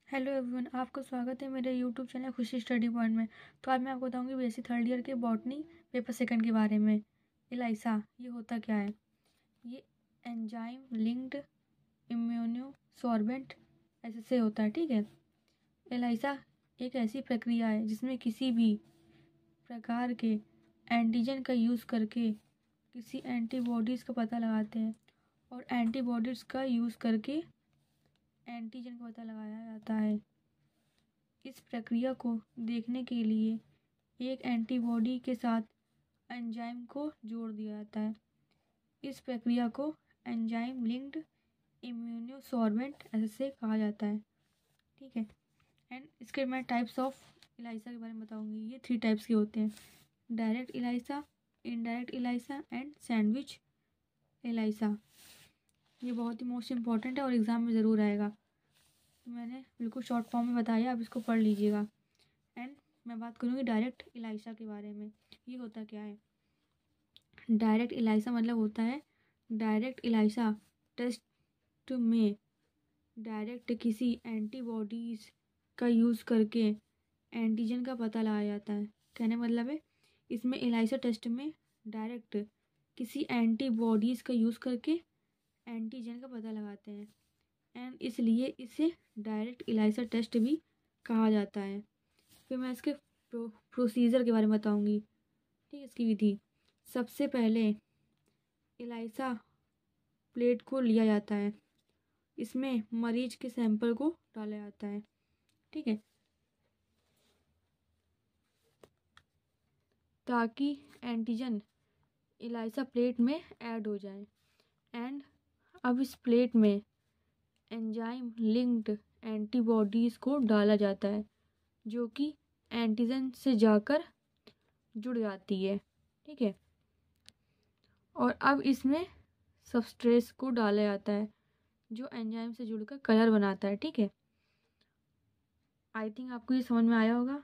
Hello everyone, आपका स्वागत है मेरे यूट्यूब चैनल खुशी स्टडी पॉइंट में। तो आज मैं आपको बताऊंगी बीएससी थर्ड ईयर के बॉटनी पेपर सेकंड के बारे में। एलाइसा ये होता क्या है? ये एंजाइम लिंक्ड इम्यूनो सॉर्बेंट ऐसे से होता है, ठीक है। एलाइसा एक ऐसी प्रक्रिया है जिसमें किसी भी प्रकार के एंटीजन का यूज़ करके किसी एंटीबॉडीज़ का पता लगाते हैं और एंटीबॉडीज़ का यूज़ करके एंटीजन का पता लगाया जाता है। इस प्रक्रिया को देखने के लिए एक एंटीबॉडी के साथ एंजाइम को जोड़ दिया जाता है। इस प्रक्रिया को एंजाइम लिंक्ड इम्यूनोसॉर्बेंट ऐसे कहा जाता है, ठीक है। एंड इसके मैं टाइप्स ऑफ इलाइसा के बारे में बताऊंगी। ये 3 टाइप्स के होते हैं: डायरेक्ट इलाइसा, इनडायरेक्ट इलाइसा एंड सैंडविच इलाइसा। ये बहुत ही मोस्ट इम्पॉर्टेंट है और एग्ज़ाम में ज़रूर आएगा। मैंने बिल्कुल शॉर्ट फॉर्म में बताया, आप इसको पढ़ लीजिएगा। एंड मैं बात करूँगी डायरेक्ट इलाइसा के बारे में। ये होता क्या है? डायरेक्ट इलाइसा मतलब होता है डायरेक्ट इलाइसा टेस्ट में डायरेक्ट किसी एंटीबॉडीज़ का यूज़ करके एंटीजन का पता लगाया जाता है। कहने मतलब है, इसमें इलाइसा टेस्ट में डायरेक्ट किसी एंटीबॉडीज़ का यूज़ करके एंटीजन का पता लगाते हैं एंड इसलिए इसे डायरेक्ट इलाइसा टेस्ट भी कहा जाता है। फिर मैं इसके प्रोसीजर के बारे में बताऊंगी, ठीक है। इसकी विधि: सबसे पहले इलाइसा प्लेट को लिया जाता है, इसमें मरीज के सैंपल को डाला जाता है, ठीक है, ताकि एंटीजन इलाइसा प्लेट में ऐड हो जाए। एंड अब इस प्लेट में एंजाइम लिंक्ड एंटीबॉडीज़ को डाला जाता है जो कि एंटीजन से जाकर जुड़ जाती है, ठीक है। और अब इसमें सबस्ट्रेट को डाला जाता है जो एंजाइम से जुड़कर कलर बनाता है, ठीक है। आई थिंक आपको ये समझ में आया होगा।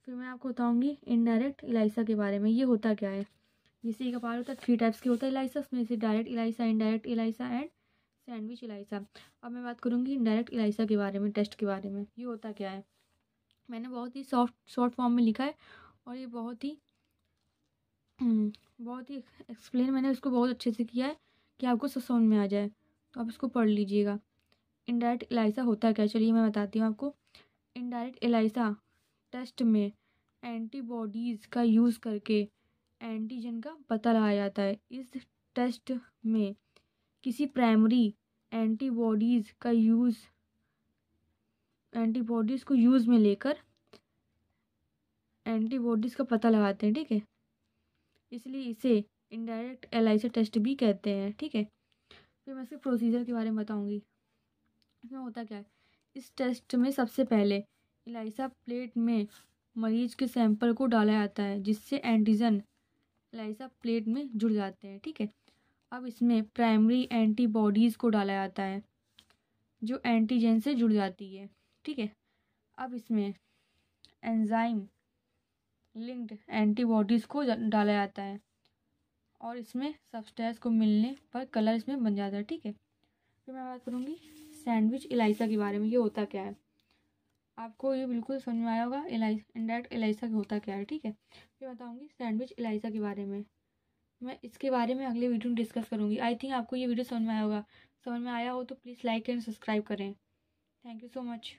फिर मैं आपको बताऊंगी इनडायरेक्ट इलाइसा के बारे में। ये होता क्या है? जैसे एक पार्ट होता है 3 टाइप्स के होता है इलाइसा, उसमें से डायरेक्ट इलाइसा, इनडायरेक्ट इलाइसा एंड सैंडविच इलाइसा। अब मैं बात करूंगी इनडायरेक्ट इलाइसा के बारे में, टेस्ट के बारे में। ये होता क्या है? मैंने बहुत ही शॉर्ट फॉर्म में लिखा है और ये बहुत ही एक्सप्लेन मैंने उसको बहुत अच्छे से किया है कि आपको सब समझ में आ जाए, तो आप इसको पढ़ लीजिएगा। इनडायरेक्ट इलाइसा होता क्या है, चलिए मैं बताती हूँ आपको। इनडायरेक्ट इलाइसा टेस्ट में एंटीबॉडीज़ का यूज़ करके एंटीजन का पता लगाया जाता है। इस टेस्ट में किसी प्राइमरी एंटीबॉडीज़ को यूज़ में लेकर एंटीबॉडीज़ का पता लगाते हैं, ठीक है। इसलिए इसे इनडायरेक्ट एलाइसा टेस्ट भी कहते हैं, ठीक है। फिर मैं इसके प्रोसीजर के बारे में बताऊंगी। इसमें होता क्या है? इस टेस्ट में सबसे पहले इलाइसा प्लेट में मरीज के सैंपल को डाला जाता है जिससे एंटीजन इलाइसा प्लेट में जुड़ जाते हैं, ठीक है। अब इसमें प्राइमरी एंटीबॉडीज़ को डाला जाता है जो एंटीजन से जुड़ जाती है, ठीक है। अब इसमें एंजाइम लिंक्ड एंटीबॉडीज़ को डाला जाता है और इसमें सबस्ट्रेट को मिलने पर कलर इसमें बन जाता है, ठीक है। फिर मैं बात करूँगी सैंडविच इलाइसा के बारे में। ये होता क्या है? आपको ये बिल्कुल समझ में आया होगा इनडायरेक्ट इलाइसा होता क्या है, ठीक है। फिर बताऊँगी सैंडविच इलाइसा के बारे में। मैं इसके बारे में अगले वीडियो में डिस्कस करूँगी। आई थिंक आपको ये वीडियो समझ में आया होगा। समझ में आया हो तो प्लीज़ लाइक एंड सब्सक्राइब करें। Thank you so much.